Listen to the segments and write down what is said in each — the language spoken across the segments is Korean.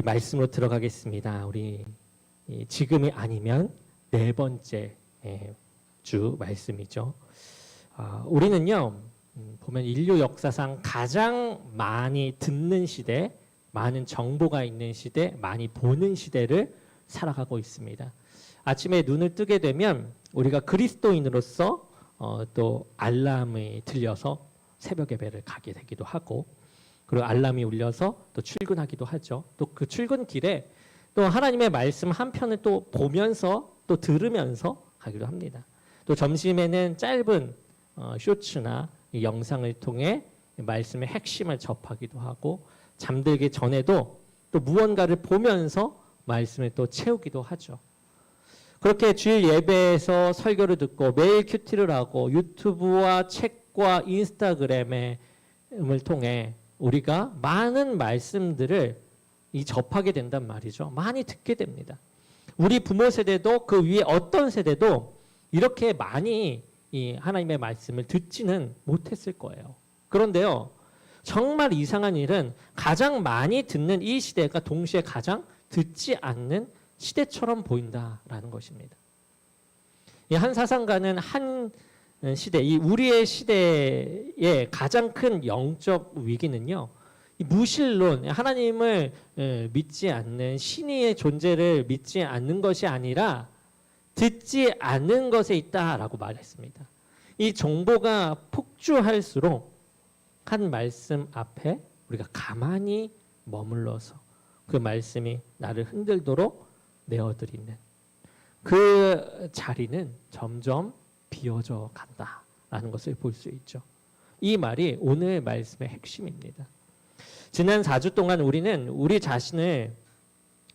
말씀으로 들어가겠습니다. 우리 지금이 아니면 네 번째 주 말씀이죠. 우리는요, 보면 인류 역사상 가장 많이 듣는 시대, 많은 정보가 있는 시대, 많이 보는 시대를 살아가고 있습니다. 아침에 눈을 뜨게 되면 우리가 그리스도인으로서 또 알람이 들려서 새벽 예배를 가게 되기도 하고, 그리고 알람이 울려서 또 출근하기도 하죠. 또 그 출근길에 또 하나님의 말씀 한 편을 또 보면서 또 들으면서 가기도 합니다. 또 점심에는 짧은 쇼츠나 영상을 통해 말씀의 핵심을 접하기도 하고, 잠들기 전에도 또 무언가를 보면서 말씀을 또 채우기도 하죠. 그렇게 주일 예배에서 설교를 듣고 매일 큐티를 하고 유튜브와 책과 인스타그램을 통해 우리가 많은 말씀들을 접하게 된단 말이죠. 많이 듣게 됩니다. 우리 부모 세대도 그 위에 어떤 세대도 이렇게 많이 이 하나님의 말씀을 듣지는 못했을 거예요. 그런데요, 정말 이상한 일은 가장 많이 듣는 이 시대가 동시에 가장 듣지 않는 시대처럼 보인다라는 것입니다. 한 사상가는 한 시대, 이 우리의 시대의 가장 큰 영적 위기는요, 이 무신론, 하나님을 믿지 않는 신의 존재를 믿지 않는 것이 아니라 듣지 않는 것에 있다라고 말했습니다. 이 정보가 폭주할수록 한 말씀 앞에 우리가 가만히 머물러서 그 말씀이 나를 흔들도록 내어드리는 그 자리는 점점 비어져 간다라는 것을 볼 수 있죠. 이 말이 오늘 말씀의 핵심입니다. 지난 4주 동안 우리는 우리 자신을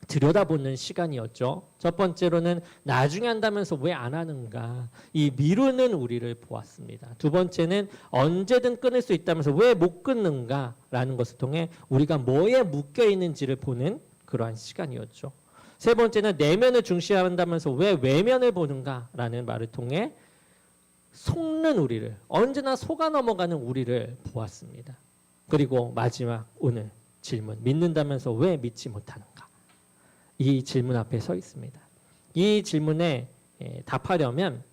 들여다보는 시간이었죠. 첫 번째로는 나중에 한다면서 왜 안 하는가, 이 미루는 우리를 보았습니다. 두 번째는 언제든 끊을 수 있다면서 왜 못 끊는가라는 것을 통해 우리가 뭐에 묶여 있는지를 보는 그러한 시간이었죠. 세 번째는 내면을 중시한다면서 왜 외면을 보는가라는 말을 통해 속는 우리를, 언제나 속아 넘어가는 우리를 보았습니다. 그리고 마지막 오늘 질문, 믿는다면서 왜 믿지 못하는가? 이 질문 앞에 서 있습니다. 이 질문에 답하려면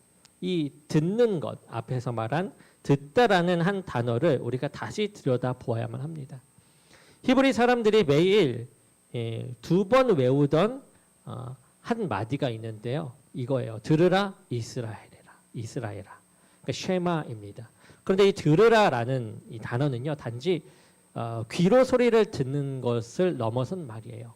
이 듣는 것, 앞에서 말한 듣다라는 한 단어를 우리가 다시 들여다보아야만 합니다. 히브리 사람들이 매일 2번 외우던 한 마디가 있는데요. 이거예요. 들으라 이스라엘아. 그러니까 쉐마입니다. 그런데 이 들으라라는 이 단어는요, 단지 귀로 소리를 듣는 것을 넘어선 말이에요.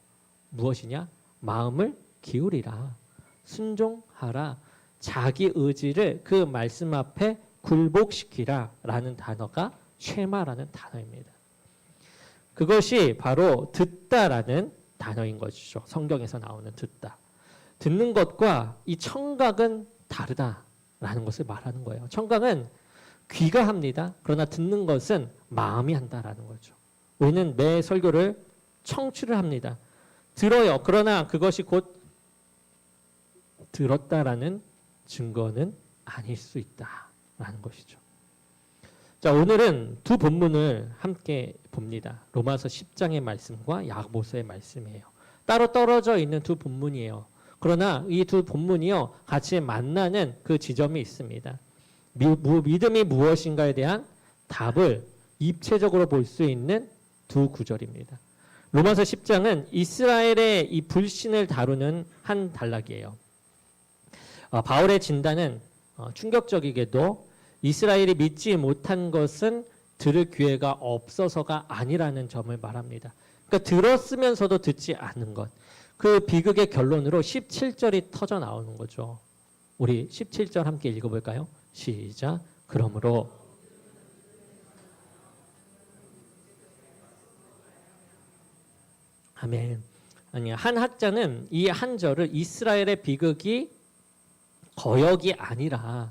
무엇이냐? 마음을 기울이라, 순종하라, 자기 의지를 그 말씀 앞에 굴복시키라 라는 단어가 쉐마라는 단어입니다. 그것이 바로 듣다라는 단어인 것이죠. 성경에서 나오는 듣다. 듣는 것과 이 청각은 다르다라는 것을 말하는 거예요. 청각은 귀가 합니다. 그러나 듣는 것은 마음이 한다라는 거죠. 우리는 매 설교를 청취를 합니다. 들어요. 그러나 그것이 곧 들었다라는 증거는 아닐 수 있다라는 것이죠. 자, 오늘은 두 본문을 함께 봅니다. 로마서 10장의 말씀과 야고보서의 말씀이에요. 따로 떨어져 있는 두 본문이에요. 그러나 이 두 본문이요, 같이 만나는 그 지점이 있습니다. 믿음이 무엇인가에 대한 답을 입체적으로 볼 수 있는 두 구절입니다. 로마서 10장은 이스라엘의 이 불신을 다루는 한 단락이에요. 바울의 진단은 충격적이게도 이스라엘이 믿지 못한 것은 들을 기회가 없어서가 아니라는 점을 말합니다. 그러니까 들었으면서도 듣지 않는 것. 그 비극의 결론으로 17절이 터져 나오는 거죠. 우리 17절 함께 읽어볼까요? 시작. 그러므로 아멘. 아니, 한 학자는 이 한 절을 이스라엘의 비극이 거역이 아니라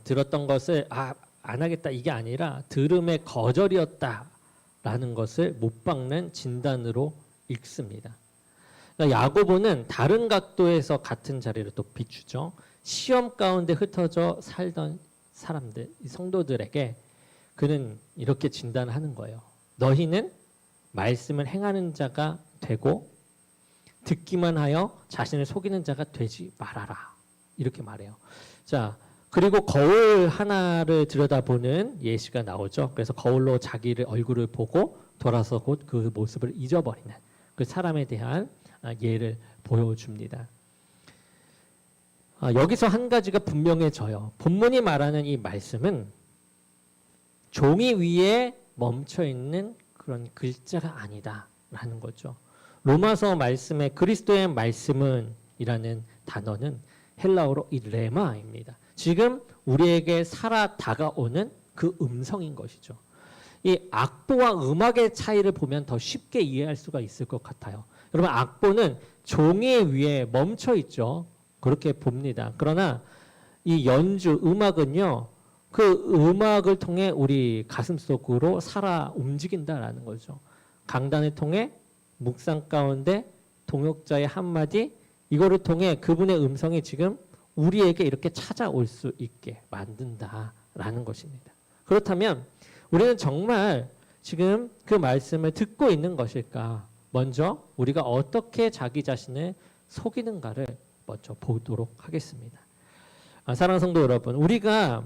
들었던 것을 안 하겠다 이게 아니라 들음의 거절이었다라는 것을 못 박는 진단으로 읽습니다. 그러니까 야고보는 다른 각도에서 같은 자리를 또 비추죠. 시험 가운데 흩어져 살던 사람들, 성도들에게 그는 이렇게 진단하는 거예요. 너희는 말씀을 행하는 자가 되고 듣기만 하여 자신을 속이는 자가 되지 말아라. 이렇게 말해요. 자, 그리고 거울 하나를 들여다보는 예시가 나오죠. 그래서 거울로 자기를 얼굴을 보고 돌아서 곧 그 모습을 잊어버리는 그 사람에 대한 예를 보여줍니다. 여기서 한 가지가 분명해져요. 본문이 말하는 이 말씀은 종이 위에 멈춰 있는 그런 글자가 아니다라는 거죠. 로마서 말씀에 그리스도의 말씀은 이라는 단어는 헬라어로 이 레마입니다. 지금 우리에게 살아 다가오는 그 음성인 것이죠. 이 악보와 음악의 차이를 보면 더 쉽게 이해할 수가 있을 것 같아요. 여러분, 악보는 종이 위에 멈춰 있죠. 그렇게 봅니다. 그러나 이 연주, 음악은요, 그 음악을 통해 우리 가슴 속으로 살아 움직인다라는 거죠. 강단을 통해 묵상 가운데 동역자의 한마디, 이거를 통해 그분의 음성이 지금 우리에게 이렇게 찾아올 수 있게 만든다라는 것입니다. 그렇다면 우리는 정말 지금 그 말씀을 듣고 있는 것일까? 먼저 우리가 어떻게 자기 자신을 속이는가를 먼저 보도록 하겠습니다. 사랑하는 성도 여러분, 우리가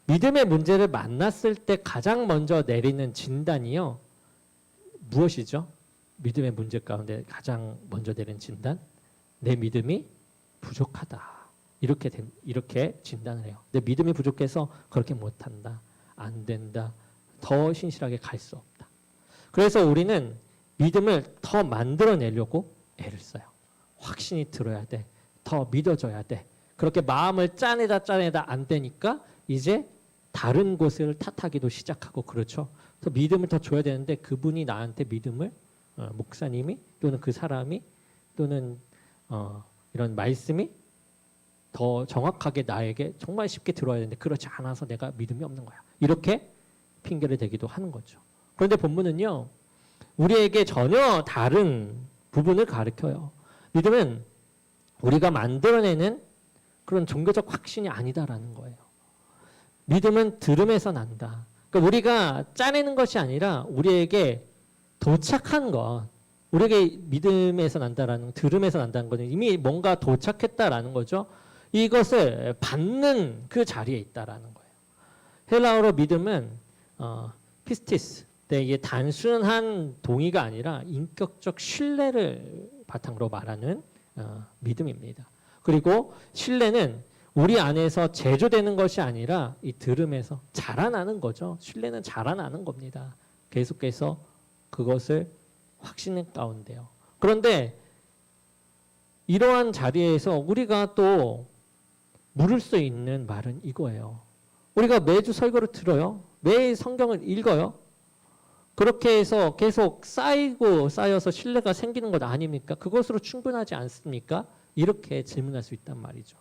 믿음의 문제를 만났을 때 가장 먼저 내리는 진단이요, 무엇이죠? 믿음의 문제 가운데 가장 먼저 내리는 진단? 내 믿음이 부족하다. 이렇게 진단을 해요. 내 믿음이 부족해서 그렇게 못한다. 안 된다. 더 신실하게 갈 수 없다. 그래서 우리는 믿음을 더 만들어내려고 애를 써요. 확신이 들어야 돼. 더 믿어져야 돼. 그렇게 마음을 짜내다 안 되니까 이제 다른 곳을 탓하기도 시작하고 그렇죠. 더 믿음을 더 줘야 되는데 그분이 나한테 믿음을 목사님이 또는 그 사람이 또는 이런 말씀이 더 정확하게 나에게 정말 쉽게 들어야 되는데 그렇지 않아서 내가 믿음이 없는 거야. 이렇게 핑계를 대기도 하는 거죠. 그런데 본문은요, 우리에게 전혀 다른 부분을 가르쳐요. 믿음은 우리가 만들어내는 그런 종교적 확신이 아니다라는 거예요. 믿음은 들음에서 난다. 그러니까 우리가 짜내는 것이 아니라 우리에게 도착한 것, 우리에게 믿음에서 난다라는, 들음에서 난다는 것은 이미 뭔가 도착했다라는 거죠. 이것을 받는 그 자리에 있다라는 거예요. 헬라어로 믿음은 피스티스, 이게 단순한 동의가 아니라 인격적 신뢰를 바탕으로 말하는 믿음입니다. 그리고 신뢰는 우리 안에서 제조되는 것이 아니라 이 들음에서 자라나는 거죠. 신뢰는 자라나는 겁니다. 계속해서 그것을 확신의 가운데요. 그런데 이러한 자리에서 우리가 또 물을 수 있는 말은 이거예요. 우리가 매주 설교를 들어요. 매일 성경을 읽어요. 그렇게 해서 계속 쌓여서 신뢰가 생기는 것 아닙니까? 그것으로 충분하지 않습니까? 이렇게 질문할 수 있단 말이죠.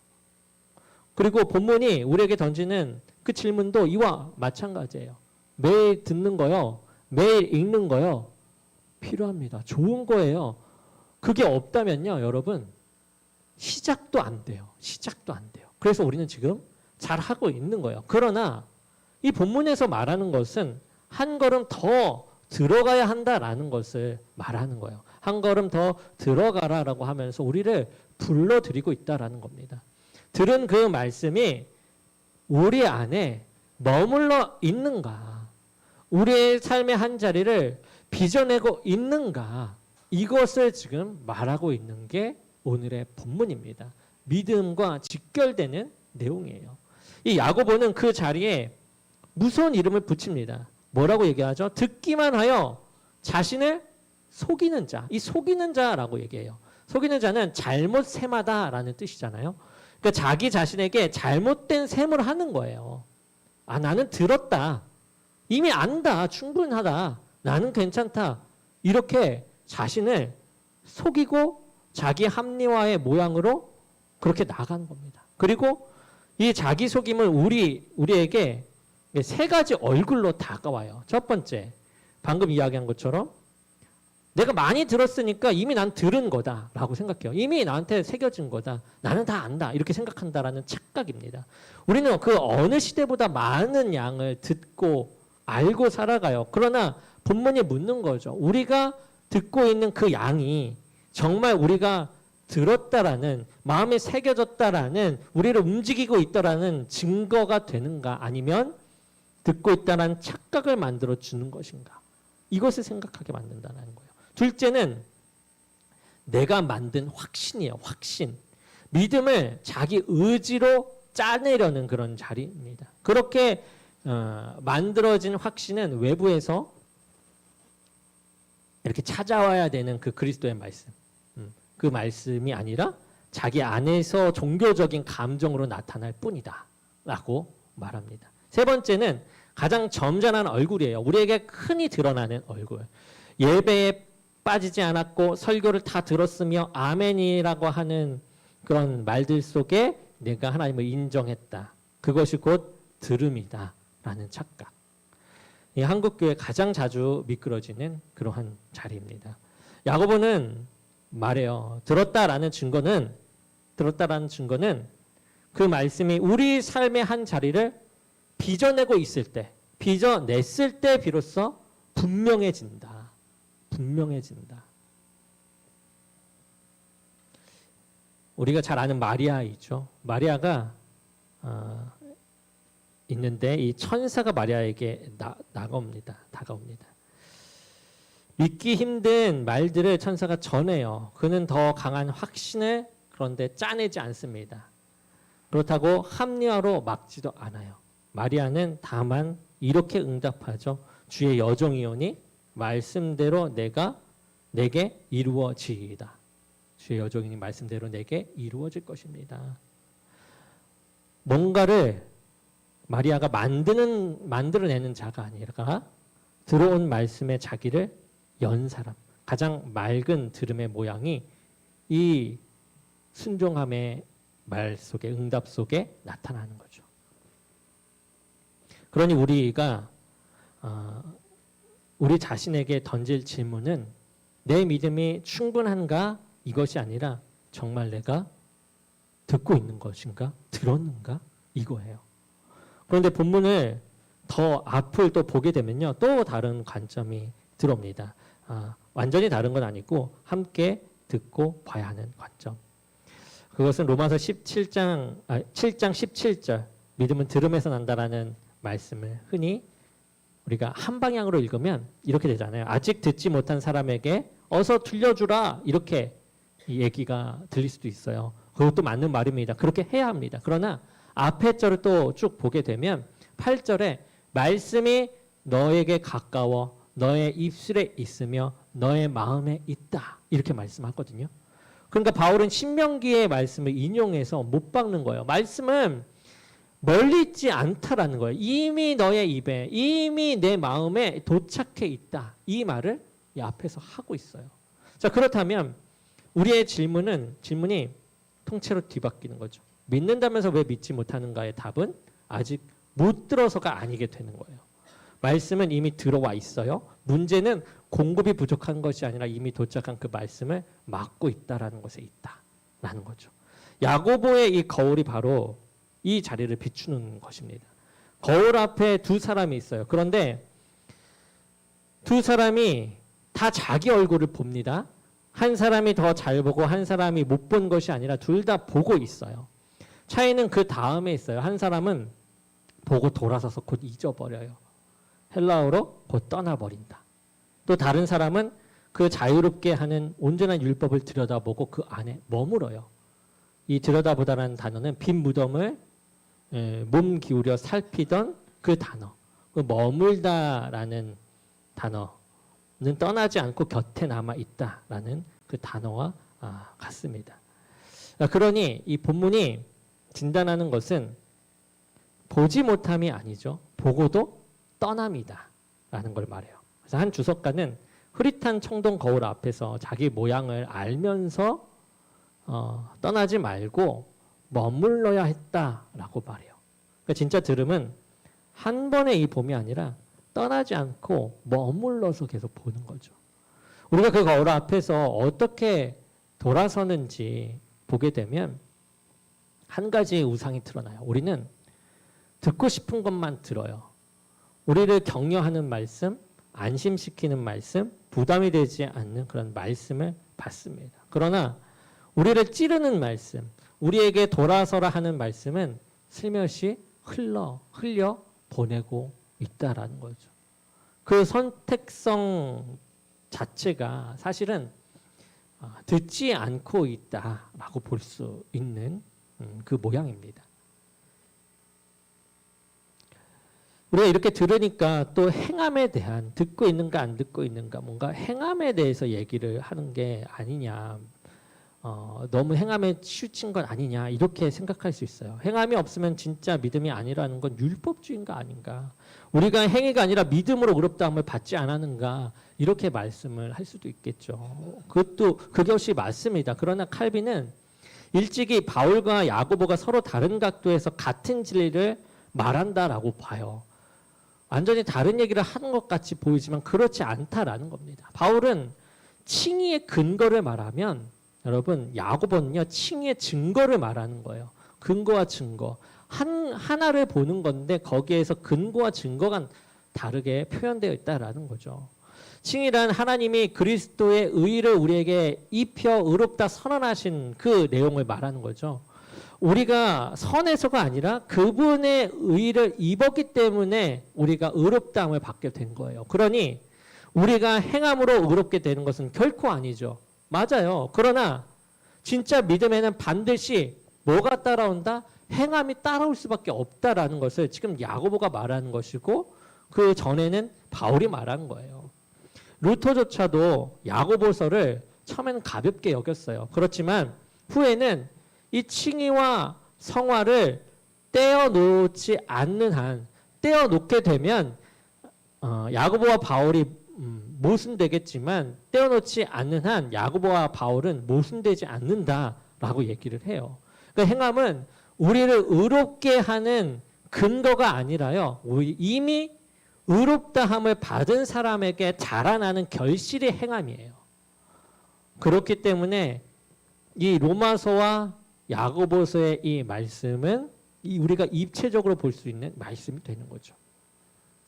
그리고 본문이 우리에게 던지는 그 질문도 이와 마찬가지예요. 매일 듣는 거요, 매일 읽는 거요, 필요합니다. 좋은 거예요. 그게 없다면요, 여러분, 시작도 안 돼요. 시작도 안 돼요. 그래서 우리는 지금 잘하고 있는 거예요. 그러나 이 본문에서 말하는 것은 한 걸음 더 들어가야 한다라는 것을 말하는 거예요. 한 걸음 더 들어가라라고 하면서 우리를 불러들이고 있다라는 겁니다. 들은 그 말씀이 우리 안에 머물러 있는가? 우리의 삶의 한 자리를 빚어내고 있는가? 이것을 지금 말하고 있는 게 오늘의 본문입니다. 믿음과 직결되는 내용이에요. 이 야고보는 그 자리에 무서운 이름을 붙입니다. 뭐라고 얘기하죠? 듣기만 하여 자신을 속이는 자. 이 속이는 자라고 얘기해요. 속이는 자는 잘못 셈하다라는 뜻이잖아요. 그러니까 자기 자신에게 잘못된 셈을 하는 거예요. 아, 나는 들었다. 이미 안다. 충분하다. 나는 괜찮다. 이렇게 자신을 속이고 자기 합리화의 모양으로 그렇게 나가는 겁니다. 그리고 이 자기 속임은 우리에게 세 가지 얼굴로 다가와요. 첫 번째, 방금 이야기한 것처럼 내가 많이 들었으니까 이미 난 들은 거다라고 생각해요. 이미 나한테 새겨진 거다. 나는 다 안다. 이렇게 생각한다라는 착각입니다. 우리는 그 어느 시대보다 많은 양을 듣고 알고 살아가요. 그러나 본문이 묻는 거죠. 우리가 듣고 있는 그 양이 정말 우리가 들었다라는, 마음에 새겨졌다라는, 우리를 움직이고 있다라는 증거가 되는가, 아니면 듣고 있다라는 착각을 만들어 주는 것인가, 이것을 생각하게 만든다는 거예요. 둘째는 내가 만든 확신이에요. 확신. 믿음을 자기 의지로 짜내려는 그런 자리입니다. 그렇게 만들어진 확신은 외부에서 이렇게 찾아와야 되는 그 그리스도의 말씀, 그 말씀이 아니라 자기 안에서 종교적인 감정으로 나타날 뿐이다 라고 말합니다. 세 번째는 가장 점잖은 얼굴이에요. 우리에게 흔히 드러나는 얼굴. 예배에 빠지지 않았고 설교를 다 들었으며 아멘이라고 하는 그런 말들 속에 내가 하나님을 인정했다, 그것이 곧 들음이다 라는 착각. 이 한국교회 가장 자주 미끄러지는 그러한 자리입니다. 야고보는 말해요. 들었다라는 증거는 그 말씀이 우리 삶의 한 자리를 빚어내고 있을 때, 빚어냈을 때 비로소 분명해진다. 우리가 잘 아는 마리아이죠. 마리아가 있는데 이 천사가 마리아에게 다가옵니다. 믿기 힘든 말들을 천사가 전해요. 그는 더 강한 확신을 그런데 짜내지 않습니다. 그렇다고 합리화로 막지도 않아요. 마리아는 다만 이렇게 응답하죠. 주의 여종이오니 말씀대로 내게 이루어지이다. 주의 여종이니 말씀대로 내게 이루어질 것입니다. 뭔가를 마리아가 만들어내는 자가 아니라 들어온 말씀에 자기를 연 사람, 가장 맑은 들음의 모양이 이 순종함의 말 속에, 응답 속에 나타나는 거죠. 그러니 우리가 우리 자신에게 던질 질문은 내 믿음이 충분한가, 이것이 아니라 정말 내가 듣고 있는 것인가, 들었는가, 이거예요. 그런데 본문을 더 앞을 또 보게 되면요, 또 다른 관점이 들어옵니다. 완전히 다른 건 아니고 함께 듣고 봐야 하는 관점. 그것은 로마서 7장 17절, 믿음은 들음에서 난다라는 말씀을 흔히 우리가 한 방향으로 읽으면 이렇게 되잖아요. 아직 듣지 못한 사람에게 어서 들려주라, 이렇게 이 얘기가 들릴 수도 있어요. 그것도 맞는 말입니다. 그렇게 해야 합니다. 그러나 앞에 절을 또 쭉 보게 되면 8절에 말씀이 너에게 가까워 너의 입술에 있으며 너의 마음에 있다, 이렇게 말씀하거든요. 그러니까 바울은 신명기의 말씀을 인용해서 못 박는 거예요. 말씀은 멀리 있지 않다라는 거예요. 이미 너의 입에, 이미 내 마음에 도착해 있다, 이 말을 이 앞에서 하고 있어요. 자, 그렇다면 우리의 질문이 통째로 뒤바뀌는 거죠. 믿는다면서 왜 믿지 못하는가의 답은 아직 못 들어서가 아니게 되는 거예요. 말씀은 이미 들어와 있어요. 문제는 공급이 부족한 것이 아니라 이미 도착한 그 말씀을 막고 있다라는 것에 있다라는 거죠. 야고보의 이 거울이 바로 이 자리를 비추는 것입니다. 거울 앞에 두 사람이 있어요. 그런데 두 사람이 다 자기 얼굴을 봅니다. 한 사람이 더 잘 보고 한 사람이 못 본 것이 아니라 둘 다 보고 있어요. 차이는 그 다음에 있어요. 한 사람은 보고 돌아서서 곧 잊어버려요. 헬라어로 곧 떠나버린다. 또 다른 사람은 그 자유롭게 하는 온전한 율법을 들여다보고 그 안에 머물어요. 이 들여다보다라는 단어는 빈 무덤을 몸 기울여 살피던 그 단어, 그 머물다라는 단어는 떠나지 않고 곁에 남아 있다라는 그 단어와 같습니다. 그러니 이 본문이 진단하는 것은 보지 못함이 아니죠. 보고도 떠남이다라는 걸 말해요. 그래서 한 주석가는 흐릿한 청동 거울 앞에서 자기 모양을 알면서 떠나지 말고 머물러야 했다라고 말해요. 그러니까 진짜 들음은 한 번의 이 봄이 아니라 떠나지 않고 머물러서 계속 보는 거죠. 우리가 그 거울 앞에서 어떻게 돌아서는지 보게 되면 한 가지의 우상이 드러나요. 우리는 듣고 싶은 것만 들어요. 우리를 격려하는 말씀, 안심시키는 말씀, 부담이 되지 않는 그런 말씀을 받습니다. 그러나 우리를 찌르는 말씀, 우리에게 돌아서라 하는 말씀은 슬며시 흘려 보내고 있다라는 거죠. 그 선택성 자체가 사실은 듣지 않고 있다라고 볼 수 있는 그 모양입니다. 우리가 이렇게 들으니까 또 행함에 대한, 듣고 있는가 안 듣고 있는가, 뭔가 행함에 대해서 얘기를 하는 게 아니냐, 너무 행함에 치우친 건 아니냐 이렇게 생각할 수 있어요. 행함이 없으면 진짜 믿음이 아니라는 건 율법주의인가 아닌가, 우리가 행위가 아니라 믿음으로 의롭다함을 받지 않았는가 이렇게 말씀을 할 수도 있겠죠. 그것이 맞습니다. 그러나 칼빈은 일찍이 바울과 야고보가 서로 다른 각도에서 같은 진리를 말한다라고 봐요. 완전히 다른 얘기를 하는 것 같이 보이지만 그렇지 않다라는 겁니다. 바울은 칭의의 근거를 말하면, 여러분 야고보는요 칭의의 증거를 말하는 거예요. 근거와 증거 하나를 보는 건데 거기에서 근거와 증거가 다르게 표현되어 있다라는 거죠. 칭의란 하나님이 그리스도의 의를 우리에게 입혀 의롭다 선언하신 그 내용을 말하는 거죠. 우리가 선해서가 아니라 그분의 의를 입었기 때문에 우리가 의롭다함을 받게 된 거예요. 그러니 우리가 행함으로 의롭게 되는 것은 결코 아니죠. 맞아요. 그러나 진짜 믿음에는 반드시 뭐가 따라온다? 행함이 따라올 수밖에 없다라는 것을 지금 야고보가 말하는 것이고, 그 전에는 바울이 말한 거예요. 루터조차도 야고보서를 처음에는 가볍게 여겼어요. 그렇지만 후에는 이 칭의와 성화를 떼어놓지 않는 한, 떼어놓게 되면 야고보와 바울이 모순되겠지만 떼어놓지 않는 한 야고보와 바울은 모순되지 않는다라고 얘기를 해요. 그러니까 행함은 우리를 의롭게 하는 근거가 아니라요, 이미 의롭다함을 받은 사람에게 자라나는 결실의 행함이에요. 그렇기 때문에 이 로마서와 야고보서의 이 말씀은 우리가 입체적으로 볼 수 있는 말씀이 되는 거죠.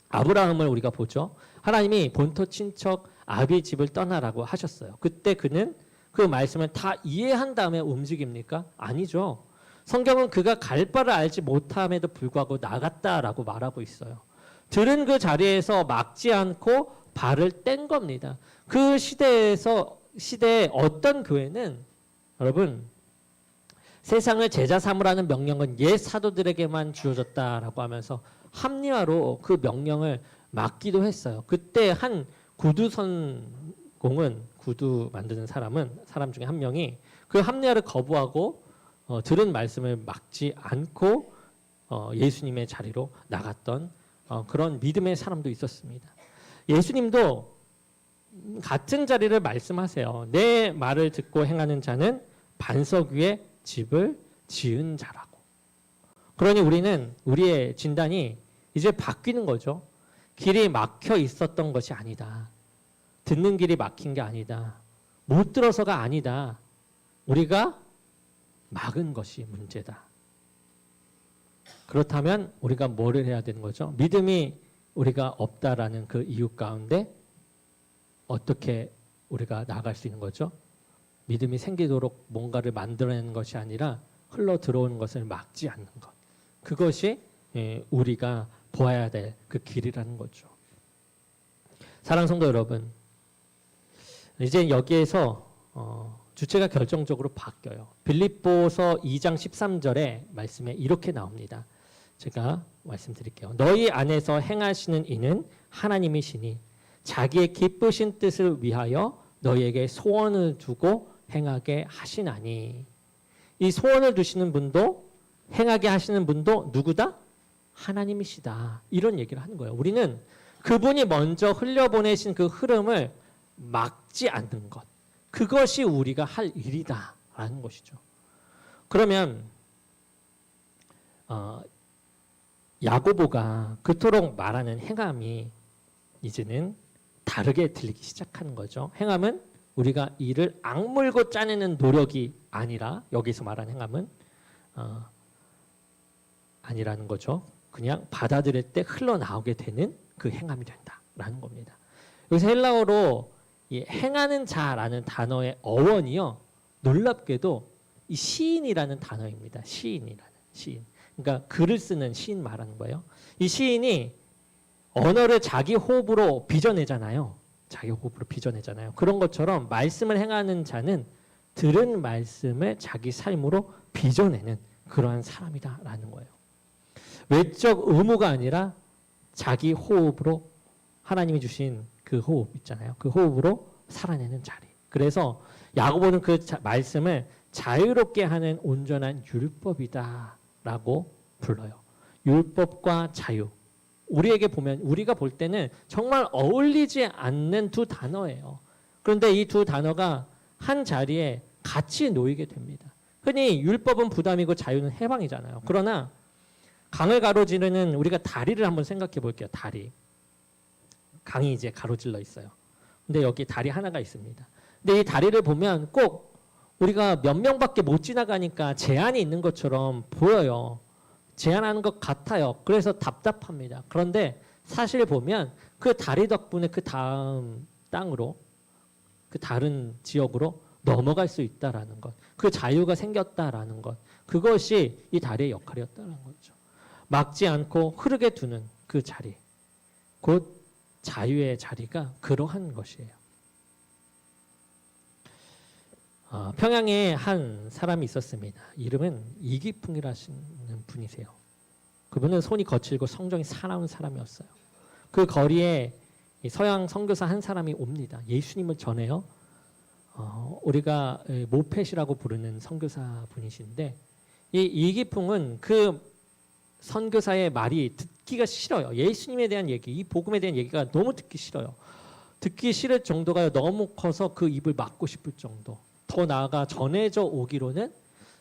아브라함을 우리가 보죠. 하나님이 본토 친척 아비 집을 떠나라고 하셨어요. 그때 그는 그 말씀을 다 이해한 다음에 움직입니까? 아니죠. 성경은 그가 갈 바를 알지 못함에도 불구하고 나갔다라고 말하고 있어요. 들은 그 자리에서 막지 않고 발을 뗀 겁니다. 그 시대에 어떤 교회는, 여러분, 세상을 제자 삼으라는 명령은 옛 사도들에게만 주어졌다라고 하면서 합리화로 그 명령을 막기도 했어요. 그때 한 구두선공은, 구두 만드는 사람 중에 한 명이 그 합리화를 거부하고 들은 말씀을 막지 않고 예수님의 자리로 나갔던 그런 믿음의 사람도 있었습니다. 예수님도 같은 자리를 말씀하세요. 내 말을 듣고 행하는 자는 반석 위에 집을 지은 자라고. 그러니 우리는, 우리의 진단이 이제 바뀌는 거죠. 길이 막혀 있었던 것이 아니다. 듣는 길이 막힌 게 아니다. 못 들어서가 아니다. 우리가 막은 것이 문제다. 그렇다면 우리가 뭐를 해야 되는 거죠? 믿음이 우리가 없다라는 그 이유 가운데 어떻게 우리가 나아갈 수 있는 거죠? 믿음이 생기도록 뭔가를 만들어내는 것이 아니라 흘러 들어오는 것을 막지 않는 것. 그것이 우리가 보아야 될 그 길이라는 거죠. 사랑하는 성도 여러분, 이제 여기에서 주체가 결정적으로 바뀌어요. 빌립보서 2장 13절의 말씀에 이렇게 나옵니다. 제가 말씀드릴게요. 너희 안에서 행하시는 이는 하나님이시니 자기의 기쁘신 뜻을 위하여 너희에게 소원을 두고 행하게 하시나니. 이 소원을 두시는 분도 행하게 하시는 분도 누구다? 하나님이시다. 이런 얘기를 하는 거예요. 우리는 그분이 먼저 흘려보내신 그 흐름을 막지 않는 것, 그것이 우리가 할 일이다라는 것이죠. 그러면 야고보가 그토록 말하는 행함이 이제는 다르게 들리기 시작하는 거죠. 행함은 우리가 이를 악물고 짜내는 노력이 아니라, 여기서 말하는 행함은 아니라는 거죠. 그냥 받아들일 때 흘러나오게 되는 그 행함이 된다라는 겁니다. 여기서 헬라어로 이 행하는 자라는 단어의 어원이요, 놀랍게도 이 시인이라는 단어입니다. 시인이라는 시인. 그러니까 글을 쓰는 시인 말하는 거예요. 이 시인이 언어를 자기 호흡으로 빚어내잖아요. 자기 호흡으로 빚어내잖아요. 그런 것처럼 말씀을 행하는 자는 들은 말씀을 자기 삶으로 빚어내는 그러한 사람이다라는 거예요. 외적 의무가 아니라 자기 호흡으로 하나님이 주신 그 호흡 있잖아요. 그 호흡으로 살아내는 자리. 그래서 야고보는 그 말씀을 자유롭게 하는 온전한 율법이다라고 불러요. 율법과 자유. 우리에게 보면 우리가 볼 때는 정말 어울리지 않는 두 단어예요. 그런데 이 두 단어가 한 자리에 같이 놓이게 됩니다. 흔히 율법은 부담이고 자유는 해방이잖아요. 그러나 강을 가로지르는 우리가 다리를 한번 생각해 볼게요. 다리. 강이 이제 가로질러 있어요. 근데 여기 다리 하나가 있습니다. 근데 이 다리를 보면 꼭 우리가 몇 명밖에 못 지나가니까 제한이 있는 것처럼 보여요. 제한하는 것 같아요. 그래서 답답합니다. 그런데 사실 보면 그 다리 덕분에 그 다음 땅으로, 그 다른 지역으로 넘어갈 수 있다라는 것, 그 자유가 생겼다라는 것, 그것이 이 다리의 역할이었다는 거죠. 막지 않고 흐르게 두는 그 자리, 곧 자유의 자리가 그러한 것이에요. 평양에 한 사람이 있었습니다. 이름은 이기풍이라는 분이세요. 그분은 손이 거칠고 성정이 사나운 사람이었어요. 그 거리에 서양 선교사 한 사람이 옵니다. 예수님을 전해요. 우리가 모펫이라고 부르는 선교사 분이신데 이 이기풍은 그 선교사의 말이 듣기가 싫어요. 예수님에 대한 얘기, 이 복음에 대한 얘기가 너무 듣기 싫어요. 듣기 싫을 정도가 너무 커서 그 입을 막고 싶을 정도. 더 나아가 전해져 오기로는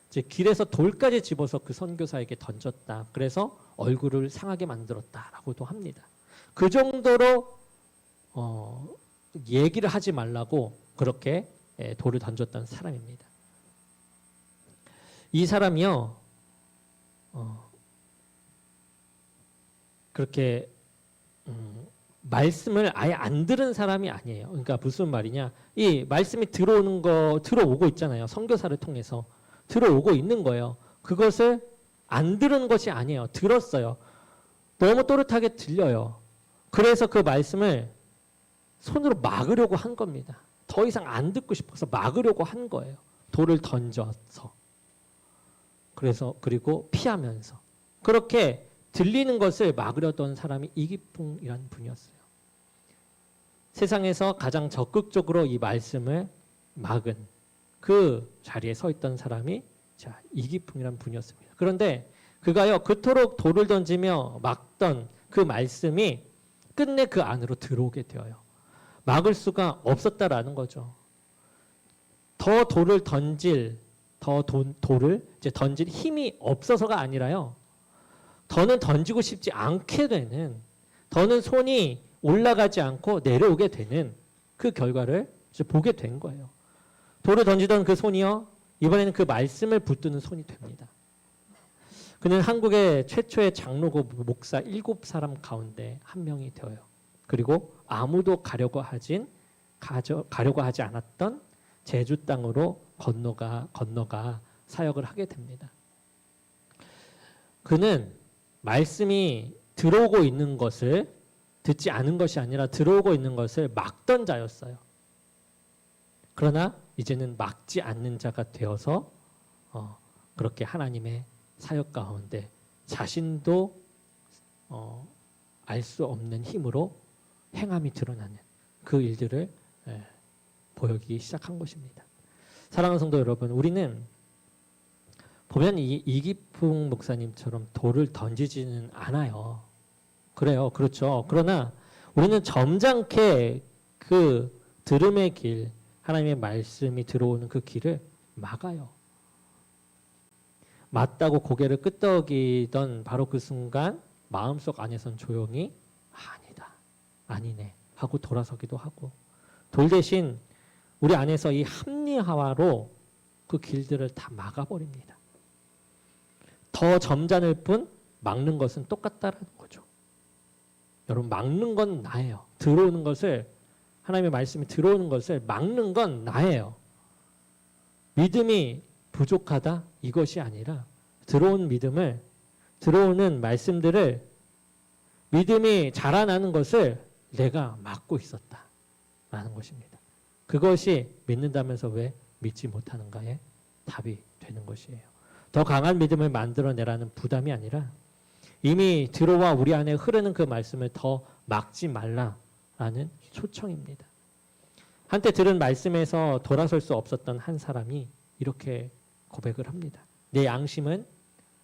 이제 길에서 돌까지 집어서 그 선교사에게 던졌다. 그래서 얼굴을 상하게 만들었다라고도 합니다. 그 정도로 얘기를 하지 말라고 그렇게 돌을 던졌던 사람입니다. 이 사람이요, 그렇게 말씀을 아예 안 들은 사람이 아니에요. 그러니까 무슨 말이냐? 이 말씀이 들어오고 있잖아요. 선교사를 통해서 들어오고 있는 거예요. 그것을 안 들은 것이 아니에요. 들었어요. 너무 또렷하게 들려요. 그래서 그 말씀을 손으로 막으려고 한 겁니다. 더 이상 안 듣고 싶어서 막으려고 한 거예요. 돌을 던져서. 그리고 피하면서. 그렇게 들리는 것을 막으려던 사람이 이기풍이라는 분이었어요. 세상에서 가장 적극적으로 이 말씀을 막은 그 자리에 서 있던 사람이 이기풍이라는 분이었습니다. 그런데 그가요, 그토록 돌을 던지며 막던 그 말씀이 끝내 그 안으로 들어오게 되어요. 막을 수가 없었다라는 거죠. 더 돌을 던질 힘이 없어서가 아니라요. 더는 던지고 싶지 않게 되는, 더는 손이 올라가지 않고 내려오게 되는 그 결과를 보게 된 거예요. 돌을 던지던 그 손이요, 이번에는 그 말씀을 붙드는 손이 됩니다. 그는 한국의 최초의 장로고 목사 7사람 가운데 한 명이 되어요. 그리고 아무도 가려고 하지 않았던 제주 땅으로 건너가 사역을 하게 됩니다. 그는 말씀이 들어오고 있는 것을 듣지 않은 것이 아니라 들어오고 있는 것을 막던 자였어요. 그러나 이제는 막지 않는 자가 되어서 그렇게 하나님의 사역 가운데 자신도 알 수 없는 힘으로 행함이 드러나는 그 일들을 보이기 시작한 것입니다. 사랑하는 성도 여러분, 우리는 보면 이기풍 목사님처럼 돌을 던지지는 않아요. 그래요. 그렇죠. 그러나 우리는 점잖게 그 들음의 길, 하나님의 말씀이 들어오는 그 길을 막아요. 맞다고 고개를 끄덕이던 바로 그 순간 마음속 안에선 조용히 아니다, 아니네 하고 돌아서기도 하고, 돌 대신 우리 안에서 이 합리화로 그 길들을 다 막아버립니다. 더 점잖을 뿐 막는 것은 똑같다라는 거죠. 여러분, 막는 건 나예요. 들어오는 것을, 하나님의 말씀이 들어오는 것을 막는 건 나예요. 믿음이 부족하다 이것이 아니라 들어오는 말씀들을 믿음이 자라나는 것을 내가 막고 있었다라는 것입니다. 그것이 믿는다면서 왜 믿지 못하는가에 답이 되는 것이에요. 더 강한 믿음을 만들어내라는 부담이 아니라 이미 들어와 우리 안에 흐르는 그 말씀을 더 막지 말라라는 초청입니다. 한때 들은 말씀에서 돌아설 수 없었던 한 사람이 이렇게 고백을 합니다. 내 양심은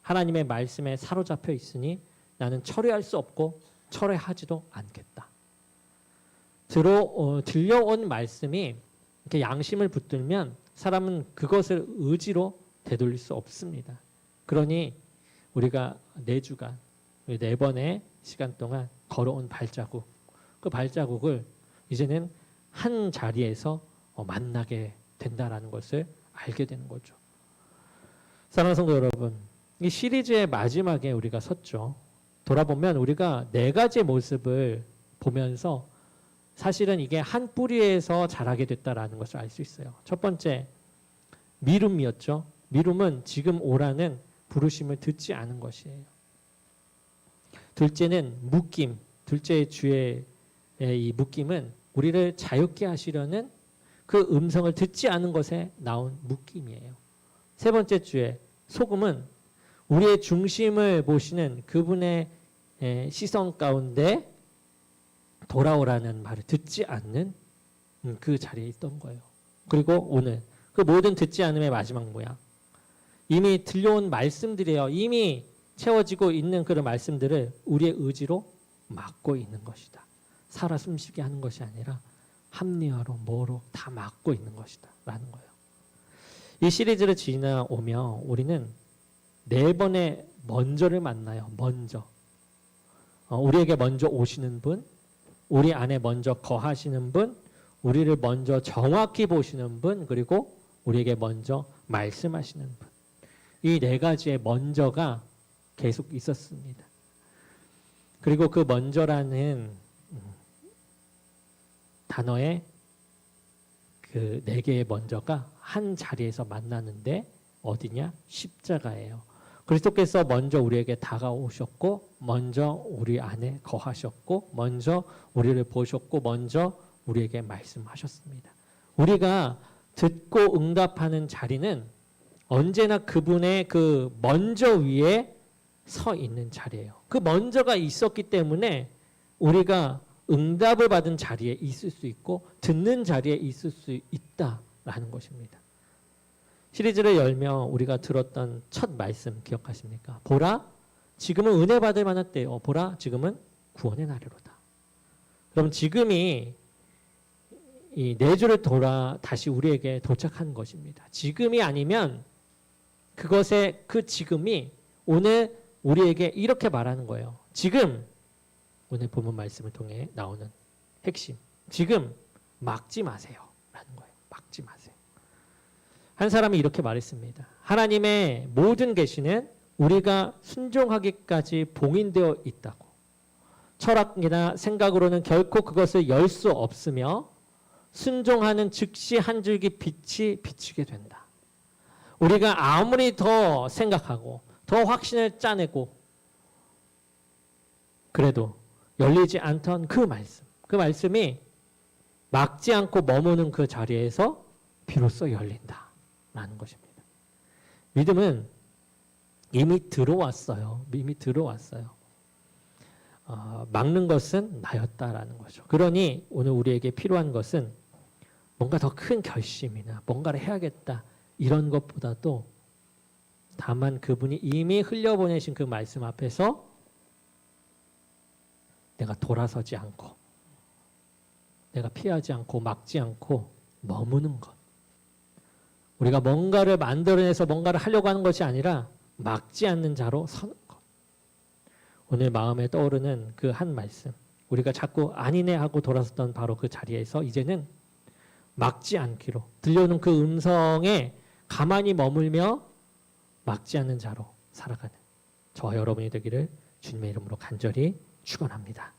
하나님의 말씀에 사로잡혀 있으니 나는 철회할 수 없고 철회하지도 않겠다. 들려온 말씀이 이렇게 양심을 붙들면 사람은 그것을 의지로 되돌릴 수 없습니다. 그러니 우리가 4주간, 4번의 시간 동안 걸어온 발자국, 그 발자국을 이제는 한 자리에서 만나게 된다라는 것을 알게 되는 거죠. 사랑하는 성도 여러분, 이 시리즈의 마지막에 우리가 섰죠. 돌아보면 우리가 4가지 모습을 보면서 사실은 이게 한 뿌리에서 자라게 됐다라는 것을 알 수 있어요. 첫 번째, 미움이었죠. 미움은 지금 오라는 부르심을 듣지 않은 것이에요. 둘째는 묶임, 둘째 주의 이 묶임은 우리를 자유케 하시려는 그 음성을 듣지 않은 것에 나온 묶임이에요. 세 번째 주의 소금은 우리의 중심을 보시는 그분의 시선 가운데 돌아오라는 말을 듣지 않는 그 자리에 있던 거예요. 그리고 오늘 그 모든 듣지 않음의 마지막 모양. 이미 들려온 말씀들이에요. 이미 채워지고 있는 그런 말씀들을 우리의 의지로 막고 있는 것이다. 살아 숨쉬게 하는 것이 아니라 합리화로 뭐로 다 막고 있는 것이다 라는 거예요. 이 시리즈를 지나오며 우리는 4번의 먼저를 만나요. 먼저. 우리에게 먼저 오시는 분, 우리 안에 먼저 거하시는 분, 우리를 먼저 정확히 보시는 분, 그리고 우리에게 먼저 말씀하시는 분. 이 4가지의 먼저가 계속 있었습니다. 그리고 그 먼저라는 단어의 그 4개의 먼저가 한 자리에서 만나는데 어디냐? 십자가예요. 그리스도께서 먼저 우리에게 다가오셨고 먼저 우리 안에 거하셨고 먼저 우리를 보셨고 먼저 우리에게 말씀하셨습니다. 우리가 듣고 응답하는 자리는 언제나 그분의 그 먼저 위에 서 있는 자리예요. 그 먼저가 있었기 때문에 우리가 응답을 받은 자리에 있을 수 있고 듣는 자리에 있을 수 있다라는 것입니다. 시리즈를 열며 우리가 들었던 첫 말씀 기억하십니까? 보라, 지금은 은혜 받을 만한 때요. 보라, 지금은 구원의 날이로다. 그럼 지금이 이 4주를 돌아 다시 우리에게 도착한 것입니다. 지금이 아니면 그것의 그 지금이 오늘 우리에게 이렇게 말하는 거예요. 지금, 오늘 본문 말씀을 통해 나오는 핵심. 지금 막지 마세요. 라는 거예요. 막지 마세요. 한 사람이 이렇게 말했습니다. 하나님의 모든 계시는 우리가 순종하기까지 봉인되어 있다고. 철학이나 생각으로는 결코 그것을 열 수 없으며 순종하는 즉시 한 줄기 빛이 비치게 된다. 우리가 아무리 더 생각하고 더 확신을 짜내고 그래도 열리지 않던 그 말씀이 막지 않고 머무는 그 자리에서 비로소 열린다라는 것입니다. 믿음은 이미 들어왔어요. 이미 들어왔어요. 막는 것은 나였다라는 거죠. 그러니 오늘 우리에게 필요한 것은 뭔가 더 큰 결심이나 뭔가를 해야겠다 이런 것보다도 다만 그분이 이미 흘려보내신 그 말씀 앞에서 내가 돌아서지 않고 내가 피하지 않고 막지 않고 머무는 것. 우리가 뭔가를 만들어내서 뭔가를 하려고 하는 것이 아니라 막지 않는 자로 서는 것. 오늘 마음에 떠오르는 그 한 말씀. 우리가 자꾸 아니네 하고 돌아섰던 바로 그 자리에서 이제는 막지 않기로 들려오는 그 음성에 가만히 머물며 막지 않는 자로 살아가는 저와 여러분이 되기를 주님의 이름으로 간절히 축원합니다.